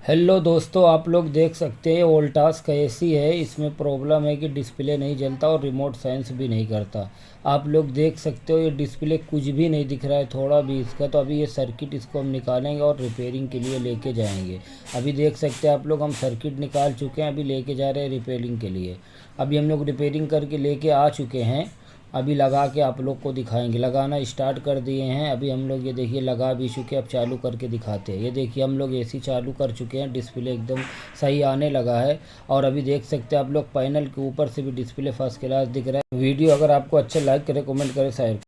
Hello दोस्तों, आप लोग देख सकते हैं वोल्टास कैसी है। इसमें प्रॉब्लम है कि डिस्प्ले नहीं जलता और रिमोट सेंस भी नहीं करता। आप लोग देख सकते हो ये डिस्प्ले कुछ भी नहीं दिख रहा है थोड़ा भी इसका। तो अभी ये सर्किट इसको हम निकालेंगे और रिपेयरिंग के लिए लेके जाएंगे। अभी देख सकते हैं आप लोग, हम सर्किट निकाल चुके हैं, अभी लेके जा रहे हैं रिपेयरिंग के लिए। अभी हम लोग रिपेयरिंग करके लेके आ चुके हैं। अभी लगा के आप लोग को दिखाएंगे। लगाना स्टार्ट कर दिए हैं अभी हम लोग, ये देखिए लगा भी चुके। अब चालू करके दिखाते हैं। ये देखिए हम लोग एसी चालू कर चुके हैं, डिस्प्ले एकदम सही आने लगा है। और अभी देख सकते हैं आप लोग पैनल के ऊपर से भी डिस्प्ले फर्स्ट क्लास दिख रहा है। वीडियो अगर आपको अच्छा लाइक करें, कमेंट करें, शेयर